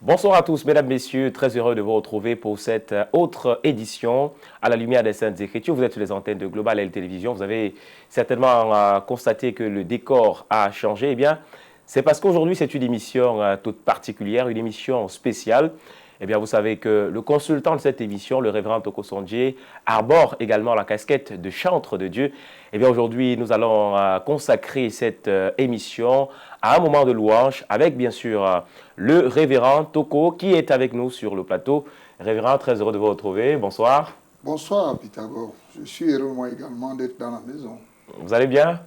Bonsoir à tous, mesdames, messieurs. Très heureux de vous retrouver pour cette autre édition à la lumière des Saintes Écritures. Vous êtes sur les antennes de Global L Télévision. Vous avez certainement constaté que le décor a changé. Eh bien, c'est parce qu'aujourd'hui, c'est une émission toute particulière, une émission spéciale. Eh bien, vous savez que le consultant de cette émission, le révérend Toko Sondjé, arbore également la casquette de chantre de Dieu. Eh bien, aujourd'hui, nous allons consacrer cette émission à un moment de louange avec, bien sûr, le révérend Toko qui est avec nous sur le plateau. Révérend, très heureux de vous retrouver. Bonsoir. Bonsoir, Pythagore. Je suis heureux, moi également, d'être dans la maison. Vous allez bien?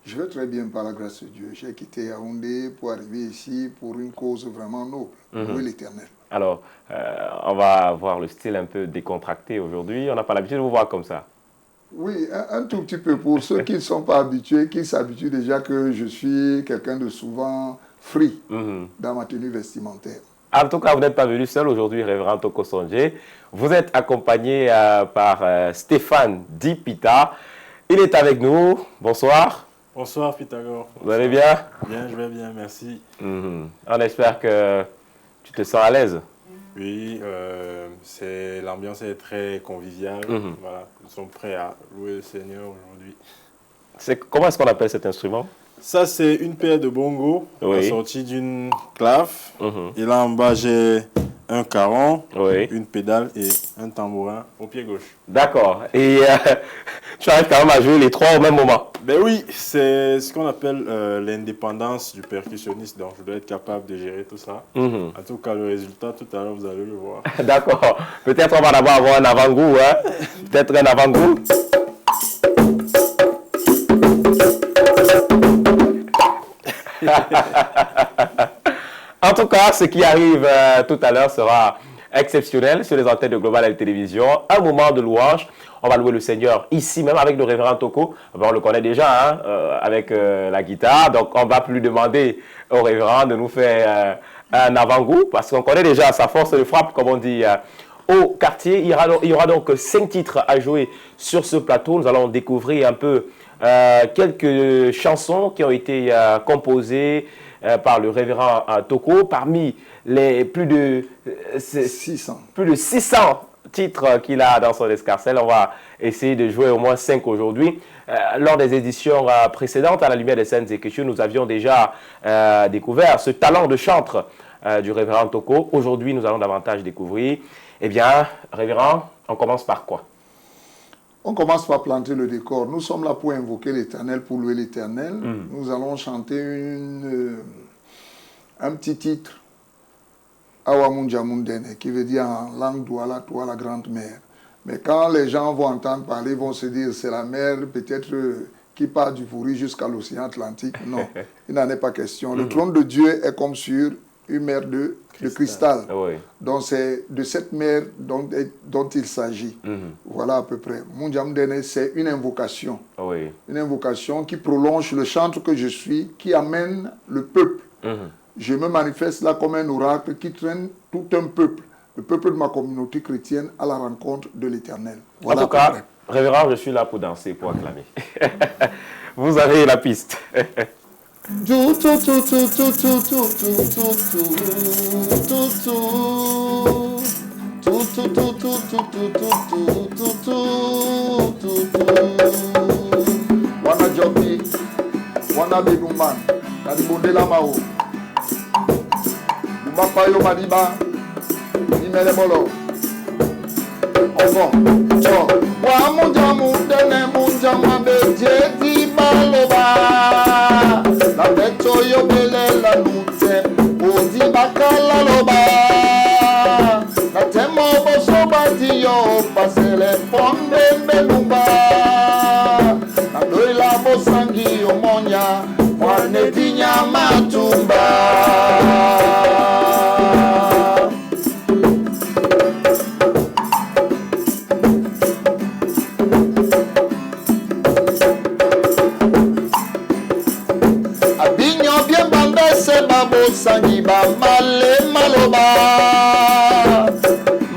Je vais très bien, par la grâce de Dieu. J'ai quitté Yaoundé pour arriver ici pour une cause vraiment noble, louer l'Éternel. Alors, on va avoir le style un peu décontracté aujourd'hui. On n'a pas l'habitude de vous voir comme ça. Oui, un tout petit peu. Pour ceux qui ne sont pas habitués, qui s'habituent déjà que je suis quelqu'un de souvent free dans ma tenue vestimentaire. En tout cas, vous n'êtes pas venu seul aujourd'hui, révérend Toko Sondjé. Vous êtes accompagné par Stéphane Dipita. Il est avec nous. Bonsoir. Bonsoir Pythagore. Vous allez bien? Bien, je vais bien, merci. On espère que tu te sens à l'aise. Oui, l'ambiance est très conviviale. Voilà, nous sommes prêts à louer le Seigneur aujourd'hui. Comment est-ce qu'on appelle cet instrument? Ça, c'est une paire de bongos assortie d'une clave. Et là en bas, j'ai un caron, une pédale et un tambourin au pied gauche. D'accord. Et tu arrives quand même à jouer les trois au même moment? Ben oui, c'est ce qu'on appelle l'indépendance du percussionniste. Donc, je dois être capable de gérer tout ça. En tout cas, le résultat, tout à l'heure, vous allez le voir. D'accord. Peut-être on va d'abord avoir un avant-goût. Hein? Peut-être un avant-goût. En tout cas, ce qui arrive tout à l'heure sera exceptionnel sur les antennes de Global L Télévision. Un moment de louange. On va louer le Seigneur ici même avec le révérend Toko. On le connaît déjà hein, avec la guitare. Donc, on ne va plus demander au révérend de nous faire un avant-goût parce qu'on connaît déjà sa force de frappe, comme on dit au quartier. Il y aura donc 5 titres à jouer sur ce plateau. Nous allons découvrir un peu quelques chansons qui ont été composées par le révérend Toko. Parmi les plus de 600 titres qu'il a dans son escarcelle, on va essayer de jouer au moins 5 aujourd'hui. Lors des éditions précédentes, à la lumière des Saintes Écritures, nous avions déjà découvert ce talent de chantre du révérend Toko. Aujourd'hui, nous allons davantage découvrir. Eh bien, révérend, on commence par quoi? On commence par planter le décor. Nous sommes là pour invoquer l'Éternel, pour louer l'Éternel. Nous allons chanter un petit titre, Awa Munja Mundene, qui veut dire en langue douala, toi la grande mer. Mais quand les gens vont entendre parler, ils vont se dire c'est la mer peut-être qui part du Pourri jusqu'à l'océan Atlantique. Non, il n'en est pas question. Le trône de Dieu est comme sur une mer de cristal. Donc c'est de cette mer dont il s'agit. Voilà à peu près. Munja Mundene, c'est une invocation. Une invocation qui prolonge le chantre que je suis, qui amène le peuple. Je me manifeste là comme un oracle qui traîne tout un peuple, le peuple de ma communauté chrétienne, à la rencontre de l'Éternel. Voilà en tout cas, révérend, je suis là pour danser, pour acclamer. Vous avez la piste. Wana jobi, wana beguman, kadibonde la mao. Mapayo Madiba, Nimele Molo. Ovo, Cho. Wa munja mundene munja mabeje di baloba. La beto yo bele la nute, odi bakala loba. La temo boso bati yo pasele ponde belumba. La doi la bosangi yo monya, wane dinya matumba. Sangiba male maloba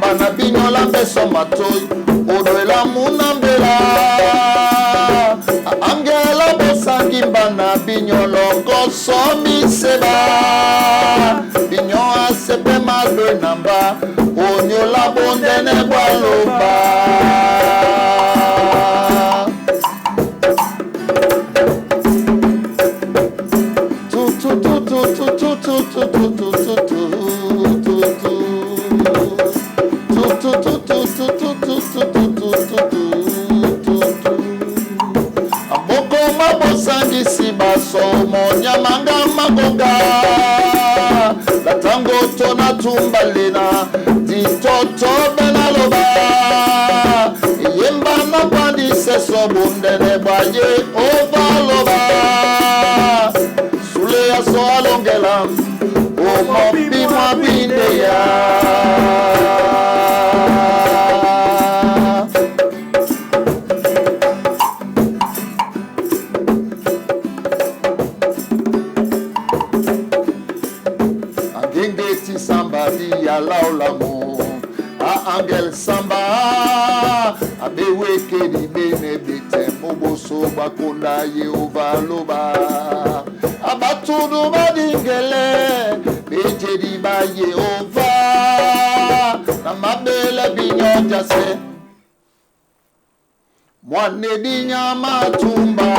Bana binyola beso matoi Odoela munambela Angela bosangimba na binyolo Goso mi seba Binyo asepe malo namba onyola bondene bwaloba abosangisi basomo nyamanga magonga latango tona tumbalina ditoto benaloba yemba na kwandise sobundene baye ovaloba sule ya so alongela omobi mwabinde ya laulamu a angel samba abeweke di bene bete moboso bakonda Yehova loba abatudu badingele beje di ba Yehova na mabele binyonja se mwane di nyama tumba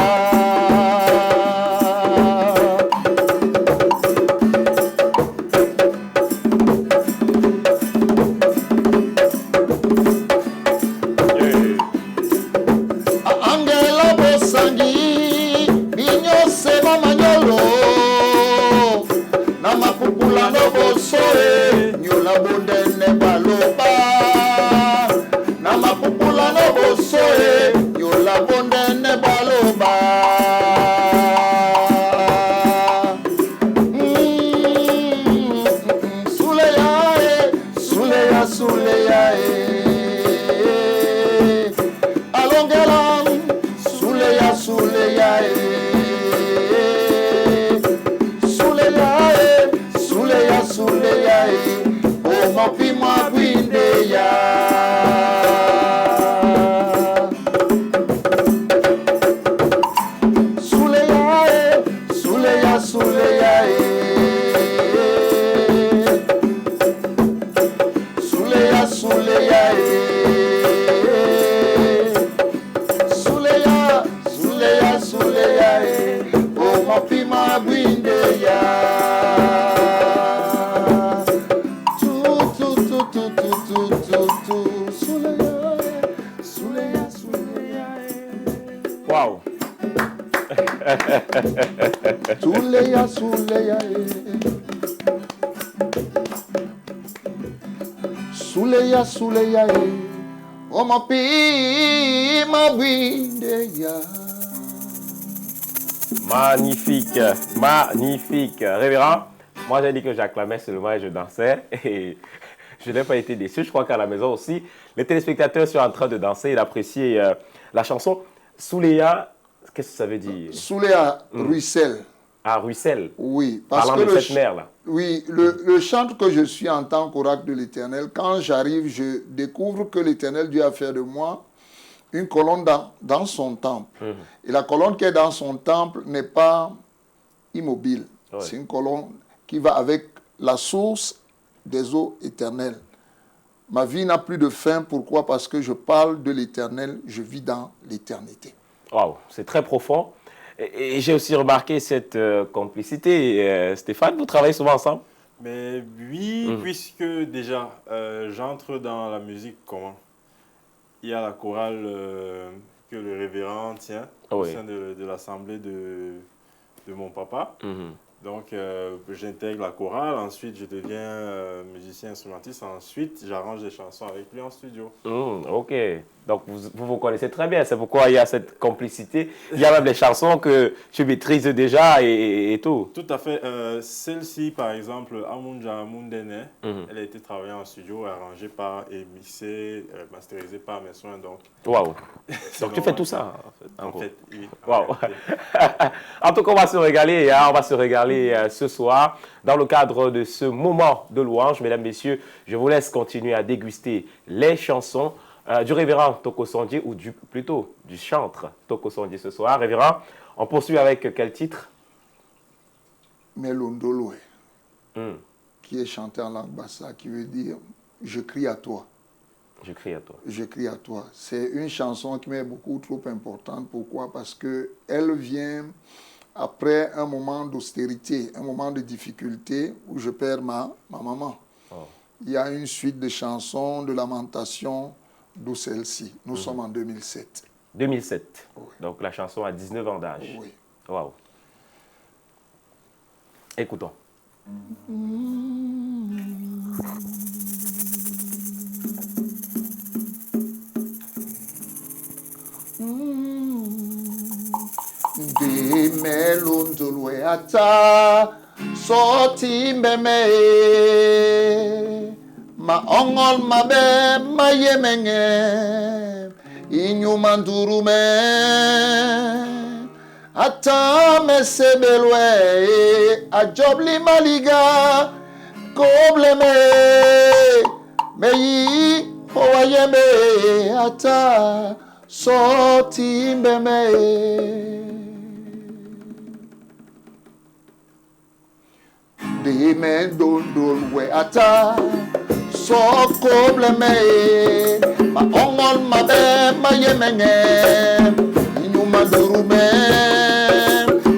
Suleya magnifique, magnifique. Révérend, moi j'ai dit que j'acclamais seulement et je dansais et je n'ai pas été déçu. Je crois qu'à la maison aussi, les téléspectateurs sont en train de danser et d'apprécier la chanson. Souleya, qu'est-ce que ça veut dire? Souleya, ruisselle. Ah, ruisselle. Oui, parce parlant que de cette mer-là. Oui, le chant que je suis en tant qu'oracle de l'Éternel, quand j'arrive, je découvre que l'Éternel Dieu a fait de moi une colonne dans son temple. Et la colonne qui est dans son temple n'est pas immobile. Ouais. C'est une colonne qui va avec la source des eaux éternelles. Ma vie n'a plus de fin. Pourquoi? Parce que je parle de l'Éternel, je vis dans l'éternité. Waouh, c'est très profond. Et j'ai aussi remarqué cette complicité. Stéphane, vous travaillez souvent ensemble? Mais oui, puisque déjà, j'entre dans la musique comment? Il y a la chorale que le révérend tient au sein de l'assemblée de mon papa. Donc, j'intègre la chorale, ensuite je deviens musicien instrumentiste, ensuite j'arrange des chansons avec lui en studio. Ok, donc vous connaissez très bien, c'est pourquoi il y a cette complicité. Il y a même des chansons que tu maîtrises déjà et tout. Tout à fait. Celle-ci, par exemple, Amunja Mundene, elle a été travaillée en studio, arrangée par et mixée, masterisée par mes soins. Donc, waouh! Donc tu fais tout ça en fait, oui. Waouh! En tout cas, on va se régaler, hein, on va se régaler ce soir dans le cadre de ce moment de louange. Mesdames, messieurs, je vous laisse continuer à déguster les chansons du révérend Toko Sondie, ou plutôt du chantre Toko Sondie ce soir. Révérend, on poursuit avec quel titre? Melondoloé. qui est chanté en langue bassa, qui veut dire « Je crie à toi ». Je crie à toi. Je crie à toi. C'est une chanson qui m'est beaucoup trop importante. Pourquoi? Parce qu'elle vient après un moment d'austérité, un moment de difficulté où je perds ma maman. Oh. Il y a une suite de chansons, de lamentations, d'où celle-ci. Nous sommes en 2007. 2007. Oui. Donc la chanson a 19 ans d'âge. Oui. Waouh. Écoutons. Dime lundulwe ata soti mbeme ma ongol mabe ma yemenge inyumandurume ata mesebelwe ajobli maliga kobleme meyi hoyeme ata soti mbeme Dime dondolwe ata so kobleme ma ongol mabe ma yemenge inyuma durume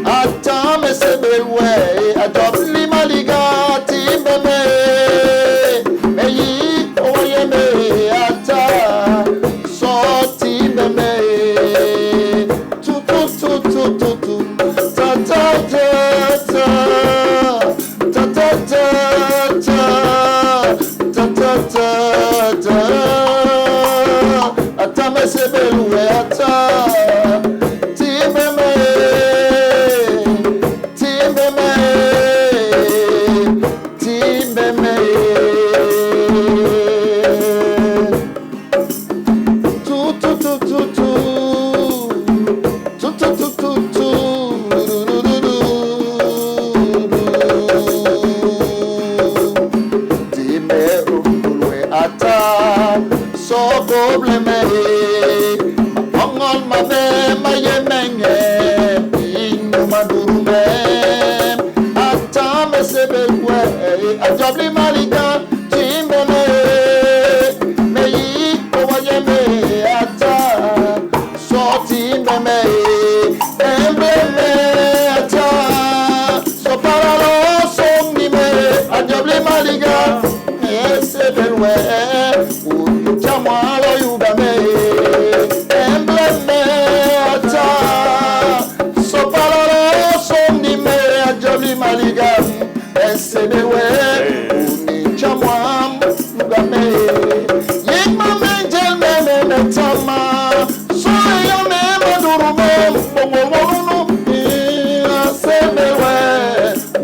ata mesebelwe adobli maliga timbeme meyi oyeme ata so timbeme tu ta ta ta ta ata mesebelwe ata timbeme timbeme timbeme tu probleme ongol mabe mayemenge inuma durume ata mesebelwe ajabli malika timbeme meyi owayeme ata so timbeme embeme ata so paralo sonime ajabli malika mesebelwe Chamalo yugame embleme ata sopalalo sondime ajoli maliga esebewe uni chamwam yugame yigma menjel meme metama soyo meme durume bongo esebewe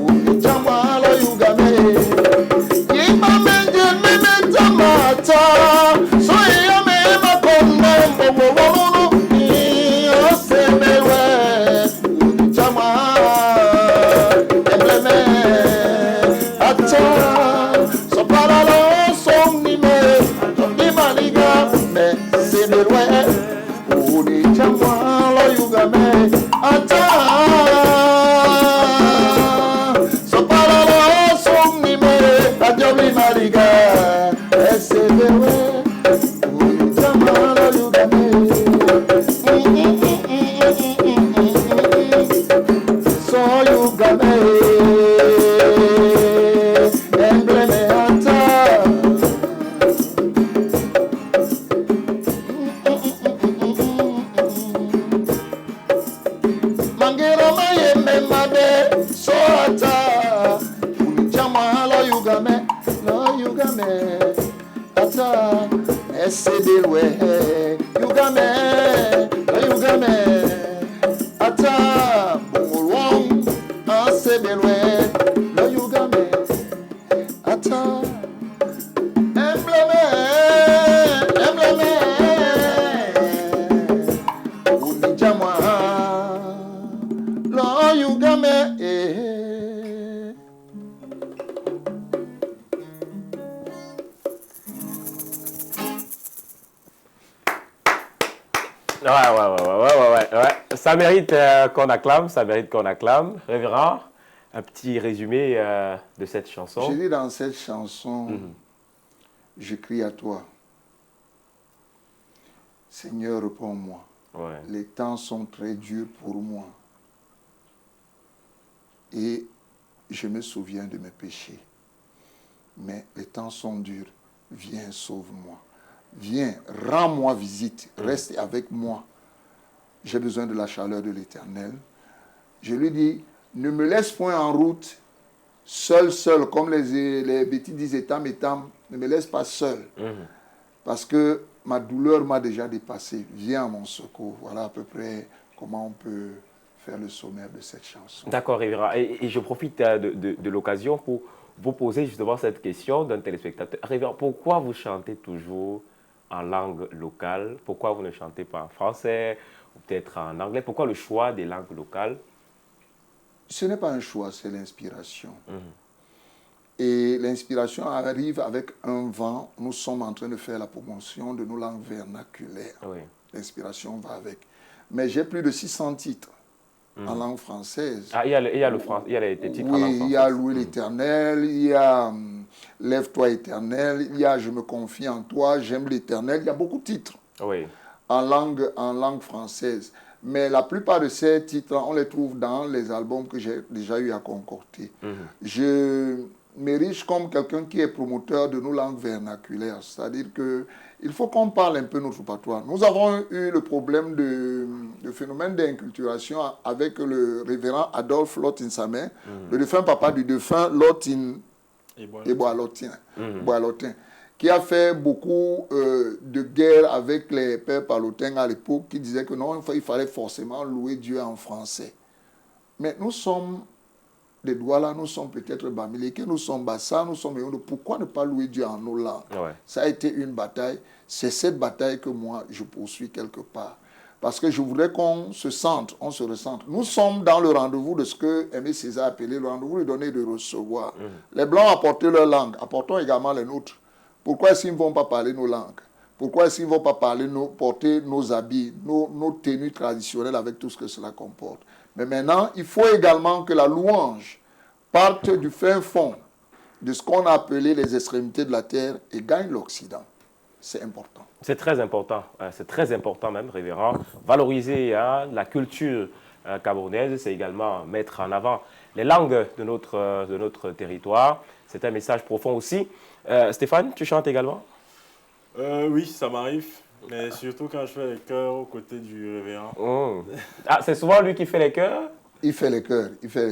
uni chamalo yugame yigma menjel meme tamata Ouais. Ça mérite qu'on acclame, Révérend, un petit résumé de cette chanson. Je dis dans cette chanson, je crie à toi. Seigneur, réponds-moi. Ouais. Les temps sont très durs pour moi. Et je me souviens de mes péchés. Mais les temps sont durs. Viens, sauve-moi. Viens, rends-moi visite. Reste avec moi. J'ai besoin de la chaleur de l'Éternel. Je lui dis, ne me laisse point en route, seul, comme les bêtises disent, étam, ne me laisse pas seul. Parce que ma douleur m'a déjà dépassé. Viens à mon secours. Voilà à peu près comment on peut faire le sommaire de cette chanson. D'accord, révérend. Et je profite de l'occasion pour vous poser justement cette question d'un téléspectateur. Révérend, pourquoi vous chantez toujours en langue locale? Pourquoi vous ne chantez pas en français ou peut-être en anglais? Pourquoi le choix des langues locales? Ce n'est pas un choix, c'est l'inspiration. Et l'inspiration arrive avec un vent. Nous sommes en train de faire la promotion de nos langues vernaculaires. Oui. L'inspiration va avec. Mais j'ai plus de 600 titres en langue française. Ah, il y a les titres en langue française. Oui, il y a Louer l'Éternel, il y a Lève-toi Éternel, il y a Je me confie en toi, J'aime l'Éternel. Il y a beaucoup de titres en langue française. Mais la plupart de ces titres, on les trouve dans les albums que j'ai déjà eu à concocter. Je m'érige comme quelqu'un qui est promoteur de nos langues vernaculaires. C'est-à-dire qu'il faut qu'on parle un peu notre patois. Nous avons eu le problème de phénomène d'inculturation avec le révérend Adolphe Lotin-Samé, le défunt papa du défunt Lotin Boalotin, qui a fait beaucoup de guerre avec les pères palotins à l'époque, qui disaient que non, il fallait forcément louer Dieu en français. Mais nous sommes des Douala, nous sommes peut-être Bamileke, nous sommes Bassa, nous sommes Eondo. Pourquoi ne pas louer Dieu en nos langues? Ça a été une bataille. C'est cette bataille que moi, je poursuis quelque part. Parce que je voudrais qu'on se sente, on se ressente. Nous sommes dans le rendez-vous de ce que Aimé Césaire a appelé le rendez-vous de donner et de recevoir. Les Blancs apportent leur langue, apportons également les nôtres. Pourquoi est-ce qu'ils ne vont pas parler nos langues? Pourquoi est-ce qu'ils ne vont pas porter nos habits, nos tenues traditionnelles avec tout ce que cela comporte? Mais maintenant, il faut également que la louange parte du fin fond de ce qu'on a appelé les extrémités de la terre et gagne l'Occident. C'est important. C'est très important même, révérend. Valoriser la culture camerounaise, c'est également mettre en avant les langues de notre territoire. C'est un message profond aussi. Stéphane, tu chantes également? Oui, ça m'arrive. Mais surtout quand je fais les chœurs aux côtés du révérend. Ah, c'est souvent lui qui fait les chœurs? Il fait les chœurs. Il fait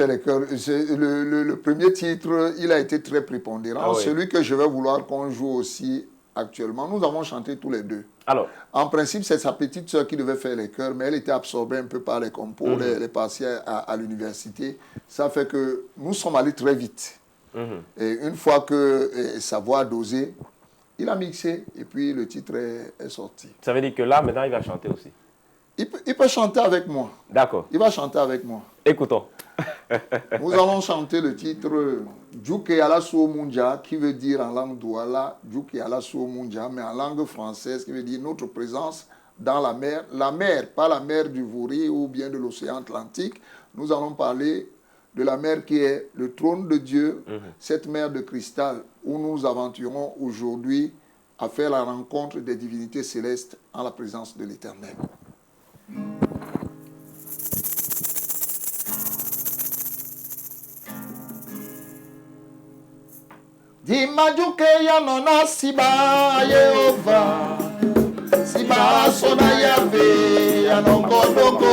les chœurs. Le premier titre, il a été très prépondérant. Celui que je vais vouloir qu'on joue aussi actuellement, nous avons chanté tous les deux. Alors, en principe, c'est sa petite sœur qui devait faire les chœurs, mais elle était absorbée un peu par les compos, les partiels à l'université. Ça fait que nous sommes allés très vite. Et une fois que sa voix a dosé, il a mixé et puis le titre est sorti. Ça veut dire que là, maintenant, il va chanter aussi? Il peut chanter avec moi. D'accord. Il va chanter avec moi. Écoutons. Nous allons chanter le titre Djuke Ala Suomunja, qui veut dire en langue douala, Djuke Ala Suomunja, mais en langue française, qui veut dire notre présence dans la mer. La mer, pas la mer du Vouri ou bien de l'océan Atlantique. Nous allons parler de la mer qui est le trône de Dieu, cette mer de cristal où nous aventurons aujourd'hui à faire la rencontre des divinités célestes en la présence de l'Éternel. Dimajuke ya nona siba Yehova, siba sona Yahvé ya nongodoko.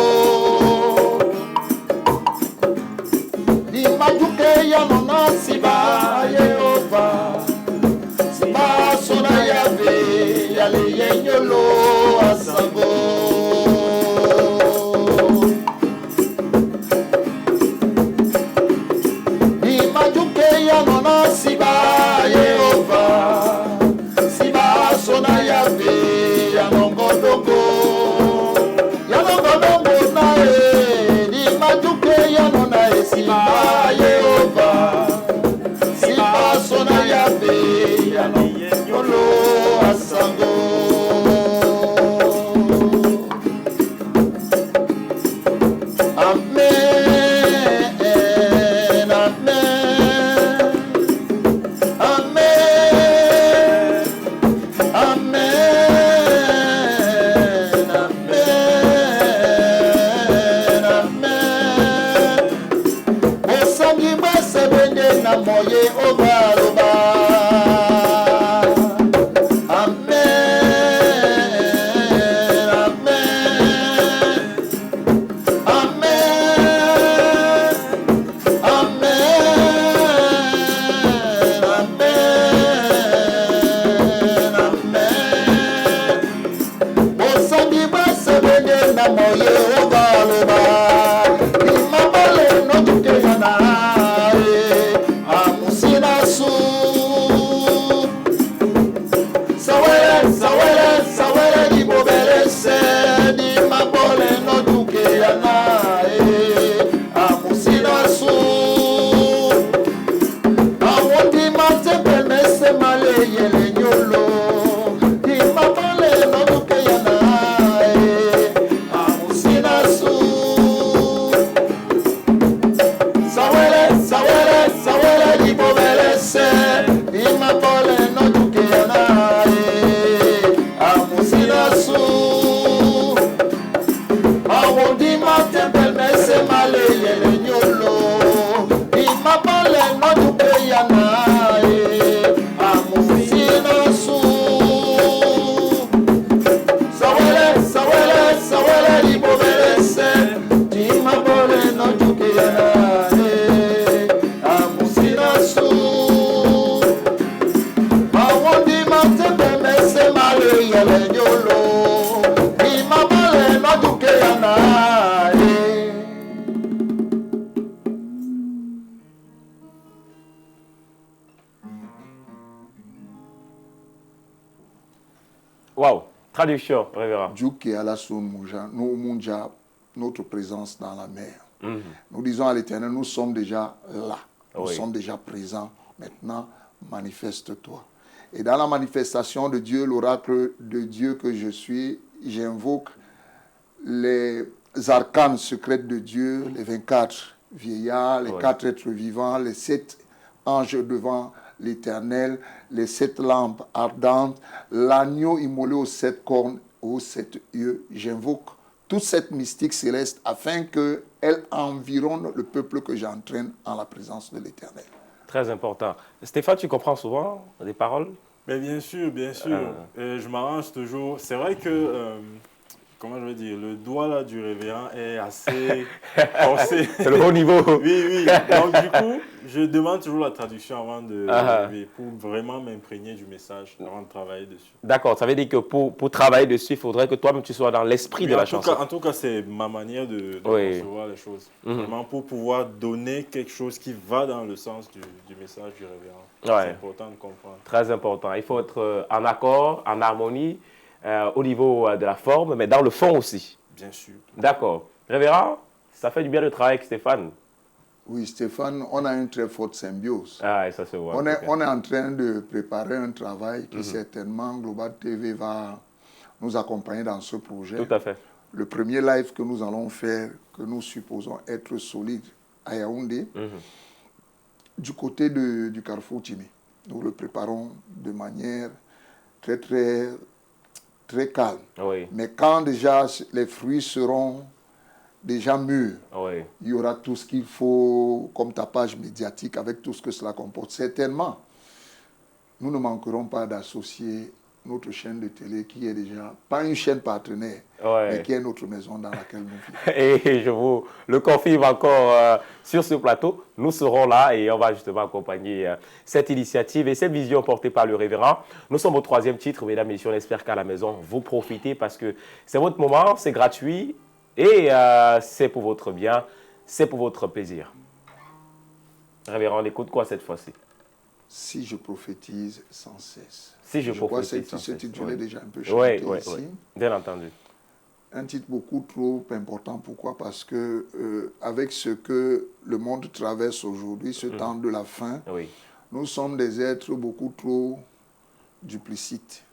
Dimajuke ya nona siba Yehova, siba sona Yahvé ya leyenyolo asabo. Dimajuke ya nona siba Siba Yehova, Wow, traduction, révérend. Notre présence dans la mer. Nous disons à l'Éternel, nous sommes déjà là, nous sommes déjà présents. Maintenant, manifeste-toi. Et dans la manifestation de Dieu, l'oracle de Dieu que je suis, j'invoque les arcanes secrètes de Dieu, les 24 vieillards, les 4 êtres vivants, les 7 anges devant l'Éternel, les 7 lampes ardentes, l'agneau immolé aux 7 cornes, aux 7 yeux. J'invoque toute cette mystique céleste afin qu'elle environne le peuple que j'entraîne en la présence de l'Éternel. Très important. Stéphane, tu comprends souvent des paroles? Mais bien sûr, bien sûr. Je m'arrange toujours. C'est vrai que, comment je veux dire, le doigt là, du révérend est assez forcé. C'est le haut niveau. Oui, oui. Donc du coup, je demande toujours la traduction avant de pour vraiment m'imprégner du message, avant de travailler dessus. D'accord, ça veut dire que pour travailler dessus, il faudrait que toi-même tu sois dans l'esprit de la chanson. En tout cas, c'est ma manière de concevoir les choses. Vraiment pour pouvoir donner quelque chose qui va dans le sens du message du révérend. C'est important de comprendre. Très important. Il faut être en accord, en harmonie, au niveau de la forme, mais dans le fond aussi. Bien sûr. D'accord. Révérend, ça fait du bien de travailler avec Stéphane. Oui, Stéphane, on a une très forte symbiose. Ah, et ça se voit. On est en train de préparer un travail qui certainement Global TV va nous accompagner dans ce projet. Tout à fait. Le premier live que nous allons faire, que nous supposons être solide à Yaoundé, du côté du Carrefour Timé. Nous le préparons de manière très, très, très calme. Oui. Mais quand déjà les fruits seront déjà mûrs, il y aura tout ce qu'il faut comme tapage médiatique avec tout ce que cela comporte. Certainement, nous ne manquerons pas d'associer notre chaîne de télé qui est déjà, pas une chaîne partenaire, mais qui est notre maison dans laquelle nous vivons. Et je vous le confirme encore sur ce plateau, nous serons là et on va justement accompagner cette initiative et cette vision portée par le révérend. Nous sommes au 3e titre, mesdames et messieurs, on espère qu'à la maison, vous profitez parce que c'est votre moment, c'est gratuit et c'est pour votre bien, c'est pour votre plaisir. Révérend, on écoute quoi cette fois-ci? Si je prophétise sans cesse. Si je prophétise sans cesse. Ce titre, je l'ai déjà un peu chanté ici. Oui, bien entendu. Un titre beaucoup trop important. Pourquoi? Parce que avec ce que le monde traverse aujourd'hui, ce temps de la fin, nous sommes des êtres beaucoup trop duplicites.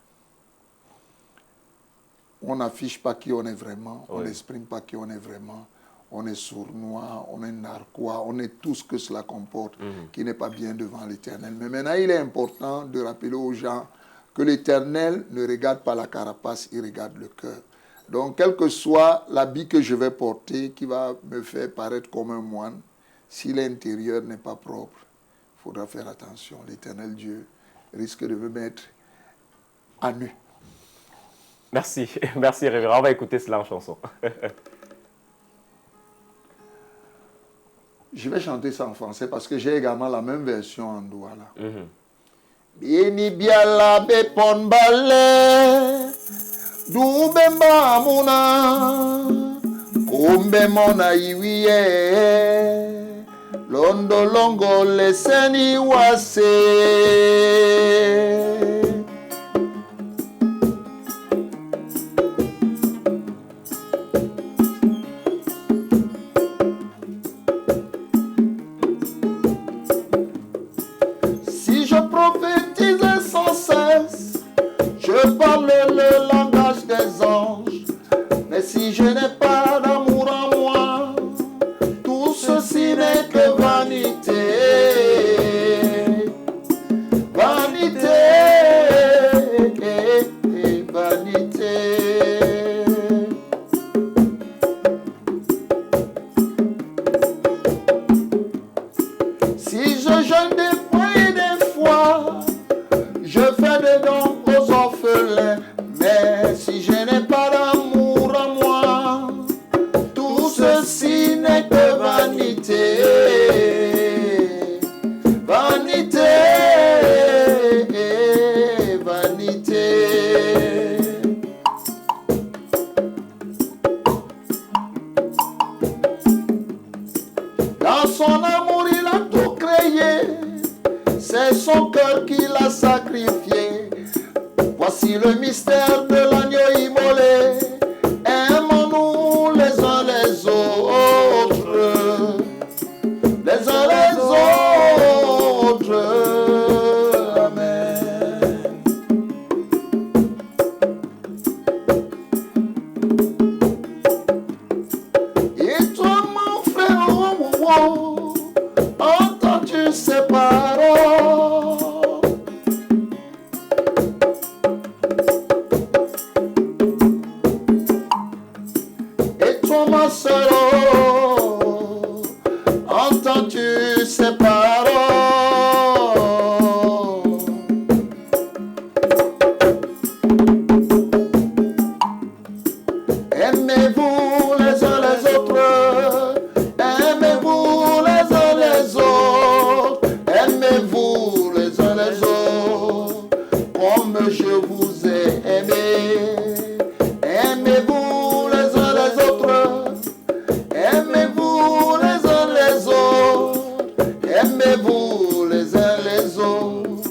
On n'affiche pas qui on est vraiment, on n'exprime pas qui on est vraiment. On est sournois, on est narquois, on est tout ce que cela comporte, qui n'est pas bien devant l'Éternel. Mais maintenant, il est important de rappeler aux gens que l'Éternel ne regarde pas la carapace, il regarde le cœur. Donc, quel que soit l'habit que je vais porter, qui va me faire paraître comme un moine, si l'intérieur n'est pas propre, il faudra faire attention. L'Éternel Dieu risque de me mettre à nu. Merci, merci révérend. On va écouter cela en chanson. Je vais chanter ça en français parce que j'ai également la même version en douala. Bieni biala be pon bale dumbe mamuna kumbe mona iwiye londo longo leseni wase. Si je prophétise de dons aux orphelins. Mais si je n'ai pas d'amour en moi, tout ceci n'est que vanité. Vanité, vanité. Dans son amour, il a tout créé. C'est son cœur qui l'a sacrifié. Voici le mystère de l'agneau immolé. Aimons-nous les uns les autres. Les uns les autres. Amen. Et toi, mon frère, entends-tu ces paroles? Et toi, ma soeur, entends-tu ces paroles? Aimez-vous les uns les autres. Aimez-vous les uns les autres. Aimez-vous les uns les autres. Comme je vous ai aimé. Aimez-vous les uns les autres. Aimez-vous les uns les autres. Aimez-vous les uns les autres.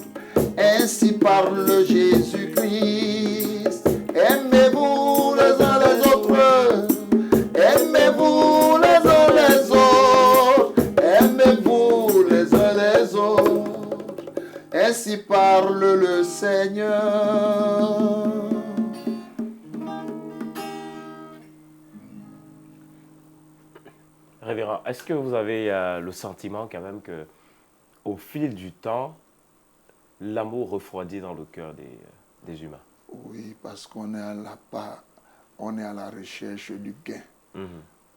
Ainsi parle Jésus-Christ. Aimez-vous les uns les autres. Aimez-vous les uns les autres. Aimez-vous les uns les autres. Ainsi parle le Seigneur. Révérend, est-ce que vous avez le sentiment quand même que au fil du temps, l'amour refroidit dans le cœur des humains? Oui, parce qu'on est on est à la recherche du gain.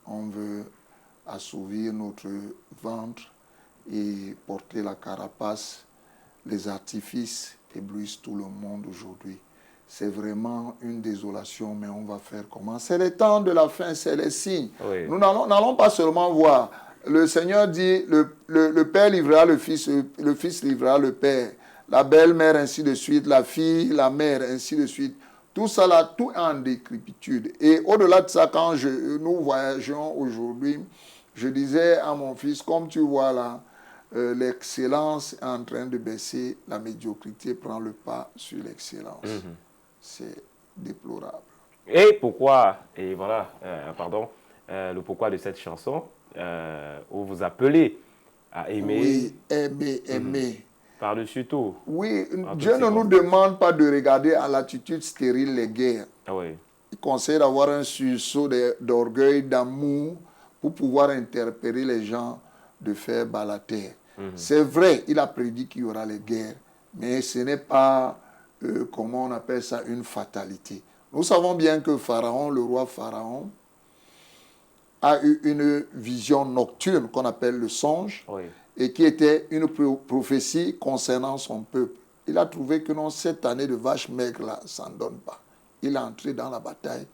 On veut assouvir notre ventre et porter la carapace. Les artifices éblouissent tout le monde aujourd'hui. C'est vraiment une désolation, mais on va faire comment? C'est les temps de la fin, c'est les signes. Oui. Nous n'allons pas seulement voir. Le Seigneur dit, le Père livrera le Fils livrera le Père. La belle-mère, ainsi de suite, la fille, la mère, ainsi de suite. Tout ça là, tout est en décrépitude. Et au-delà de ça, quand nous voyageons aujourd'hui, je disais à mon fils, comme tu vois là, l'excellence est en train de baisser, la médiocrité prend le pas sur l'excellence. C'est déplorable. Et pourquoi, et voilà, le pourquoi de cette chanson, où vous appelez à aimer. Oui, aimer. Par-dessus tout. Oui, Dieu ne nous demande pas de regarder à l'attitude stérile les guerres. Ah oui. Il conseille d'avoir un sursaut d'orgueil, d'amour, pour pouvoir interpeller les gens de faire bas la terre. C'est vrai, il a prédit qu'il y aura les guerres, mais ce n'est pas, comment on appelle ça, une fatalité. Nous savons bien que Pharaon, le roi Pharaon, a eu une vision nocturne qu'on appelle le songe, oui, et qui était une prophétie concernant son peuple. Il a trouvé que non, cette année de vache maigre là, ça ne donne pas. Il est entré dans la bataille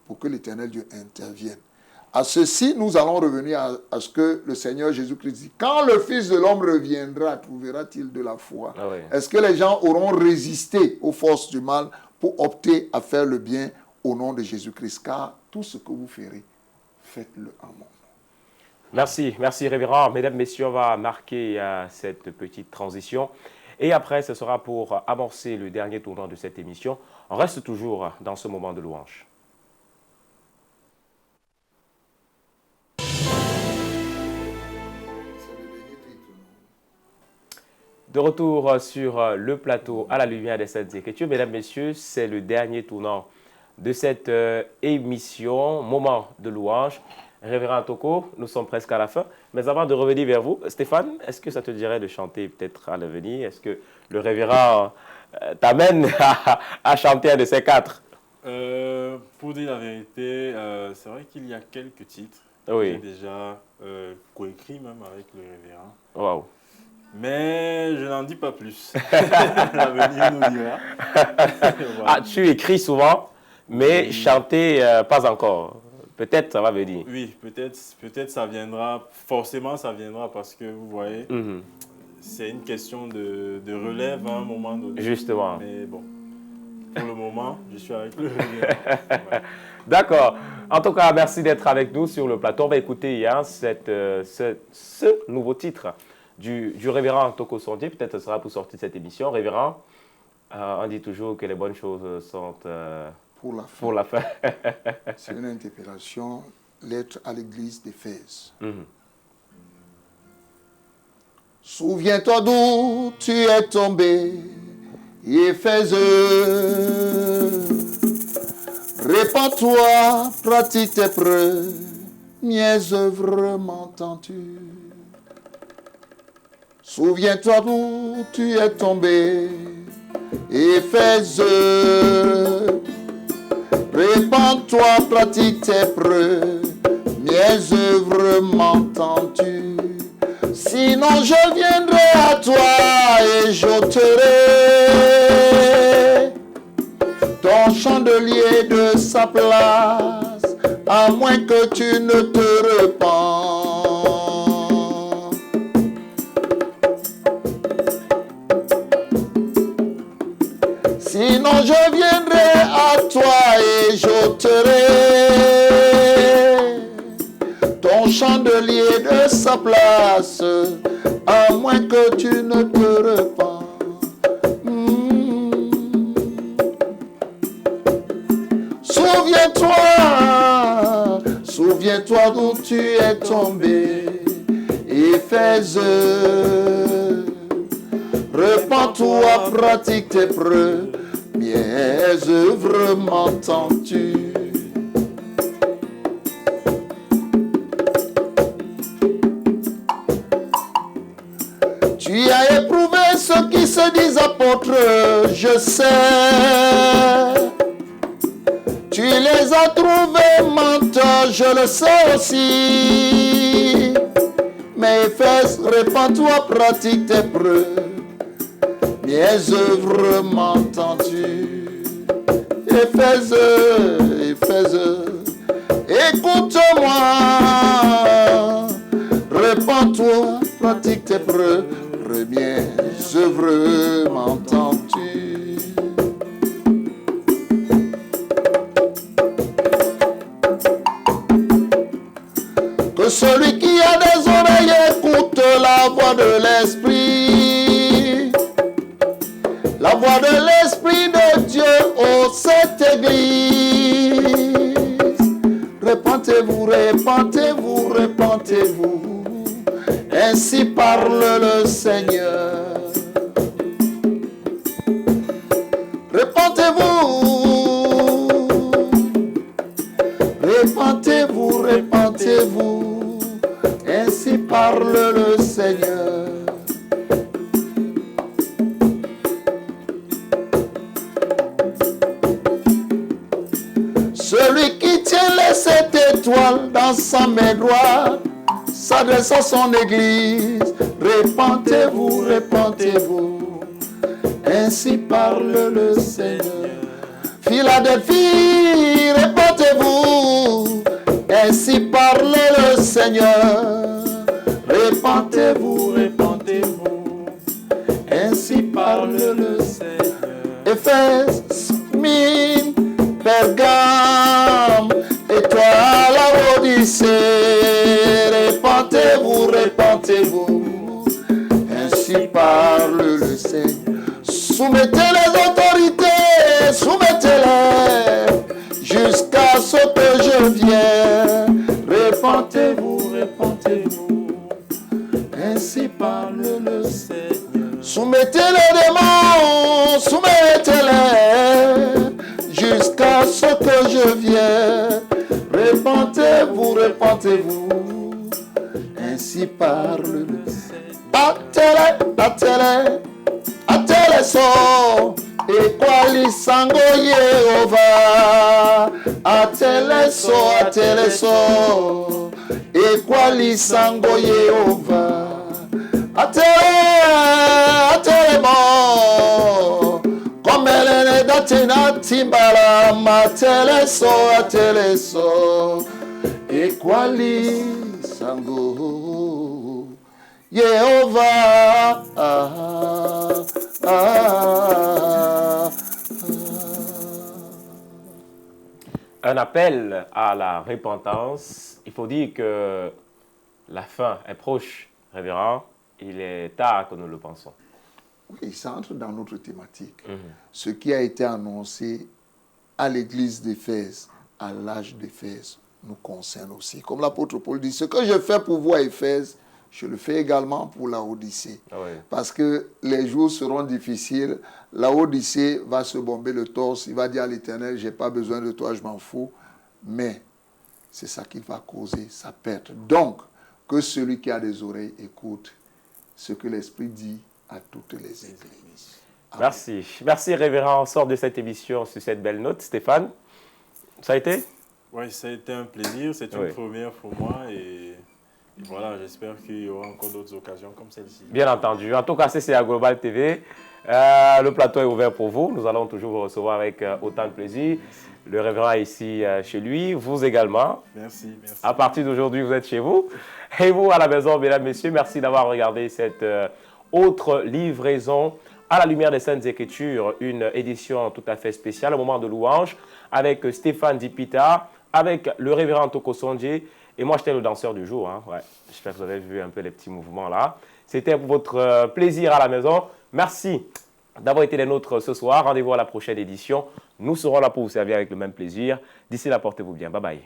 pour que l'Éternel Dieu intervienne. À ceci, nous allons revenir à ce que le Seigneur Jésus-Christ dit. Quand le Fils de l'homme reviendra, trouvera-t-il de la foi? Ah oui. Est-ce que les gens auront résisté aux forces du mal pour opter à faire le bien au nom de Jésus-Christ? Car tout ce que vous ferez, faites-le en mon nom. Merci, merci révérend. Mesdames, messieurs, on va marquer cette petite transition. Et après, ce sera pour amorcer le dernier tournant de cette émission. On reste toujours dans ce moment de louange. De retour sur le plateau à la lumière des Saintes Écritures. Mesdames, messieurs, c'est le dernier tournant de cette émission, moment de louange. Révérend Toko, nous sommes presque à la fin. Mais avant de revenir vers vous, Stéphane, est-ce que ça te dirait de chanter peut-être à l'avenir? Est-ce que le révérend t'amène à chanter un de ces quatre? Pour dire la vérité, c'est vrai qu'il y a quelques titres. Oui. J'ai déjà coécrit même avec le révérend. Waouh. Mais je n'en dis pas plus. L'avenir nous dira. Voilà. Ah, tu écris souvent, mais chanter, pas encore. Peut-être ça va venir. Oui, peut-être ça viendra. Forcément, ça viendra parce que vous voyez, c'est une question de relève à un moment donné. Justement. Mais bon, pour le moment, je suis avec le relève. Ouais. D'accord. En tout cas, merci d'être avec nous sur le plateau. On va écouter ce nouveau titre du révérend Toko Sondier. Peut-être que ce sera pour sortir cette émission. Révérend, on dit toujours que les bonnes choses sont pour la fin. C'est une interpellation, lettre à l'église d'Éphèse. Souviens-toi d'où tu es tombé, Éphèse. Répands-toi, pratique tes premières œuvres, m'entends-tu? Souviens-toi d'où tu es tombé, Éphèse. Répands-toi, pratique tes premières œuvres, m'entends-tu? Sinon je viendrai à toi et j'ôterai ton chandelier de sa place, à moins que tu ne te repens. Sinon je viendrai à toi et j'ôterai ton chandelier de sa place, à moins que tu ne te repens. Souviens-toi d'où tu es tombé, Éphèse. Repens-toi, pratique tes premières œuvres, m'entends-tu? Tu as éprouvé ceux qui se disent apôtres, je sais. Tu les as trouvés menteurs, je le sais aussi. Mais Éphèse, répands-toi, pratique tes premières œuvres, m'entends-tu? Éphèse, Éphèse, écoute-moi. Répands-toi, pratique tes premières œuvres, m'entends-tu? Que celui qui a des oreilles écoute la voix de l'Esprit. La voix de l'Esprit de Dieu, ô cette église. Repentez-vous, repentez-vous, repentez-vous. Ainsi parle le Seigneur. Repentez-vous, repentez-vous, repentez-vous. Ainsi parle le Seigneur. Celui qui tient les 7 étoiles dans sa main droite s'adresse à son église. Repentez-vous, repentez-vous. Ainsi parle le Seigneur. Philadelphie, repentez-vous. Ainsi parle le Seigneur. Repentez-vous, repentez-vous. Ainsi parle le Seigneur. Éphèse, Smyrne, Pergame, et toi la Odyssée. Repentez-vous, repentez-vous. Ainsi parle le Seigneur. Soumettez les autorités, soumettez-les jusqu'à ce que je vienne. Repentez-vous, repentez-vous. Ainsi parle le Seigneur. Soumettez les démons, soumettez-les jusqu'à ce que je vienne. Repentez-vous, repentez-vous. Ainsi parle le Seigneur. Battez-les, battez-les. Ateleso, equalisango Yehova. Ateleso, ateleso, equalisango Yehova. Atelemo, comme elle est d'Athéna, Timbala, Ateleso, Equali, Sango, Yehovah, Un appel à la repentance. Il faut dire que la fin est proche, révérend. Il est tard que nous le pensons. Oui, ça entre dans notre thématique. Ce qui a été annoncé à l'église d'Éphèse, à l'âge d'Éphèse, nous concerne aussi. Comme l'apôtre Paul dit, ce que je fais pour vous à Éphèse, je le fais également pour la Odyssée. Oui. Parce que les jours seront difficiles. La Odyssée va se bomber le torse. Il va dire à l'Éternel, je n'ai pas besoin de toi, je m'en fous. Mais c'est ça qui va causer sa perte. Donc, que celui qui a des oreilles écoute ce que l'Esprit dit à toutes les églises. Amen. Merci. Merci, révérend. On sort de cette émission sur cette belle note. Stéphane, ça a été? Oui, ça a été un plaisir. C'est une première pour moi. Et voilà, j'espère qu'il y aura encore d'autres occasions comme celle-ci. Bien entendu. En tout cas, c'est à Global TV. Le plateau est ouvert pour vous. Nous allons toujours vous recevoir avec autant de plaisir. Merci. Le révérend est ici chez lui. Vous également. Merci, merci. À partir d'aujourd'hui, vous êtes chez vous. Et vous, à la maison, mesdames, messieurs, merci d'avoir regardé cette autre livraison à la lumière des Saintes Écritures. Une édition tout à fait spéciale, un moment de louange avec Stéphane Dipita, avec le révérend Toko Sondje. Et moi, j'étais le danseur du jour. Hein. Ouais. J'espère que vous avez vu un peu les petits mouvements là. C'était pour votre plaisir à la maison. Merci d'avoir été les nôtres ce soir. Rendez-vous à la prochaine édition. Nous serons là pour vous servir avec le même plaisir. D'ici là, portez-vous bien. Bye bye.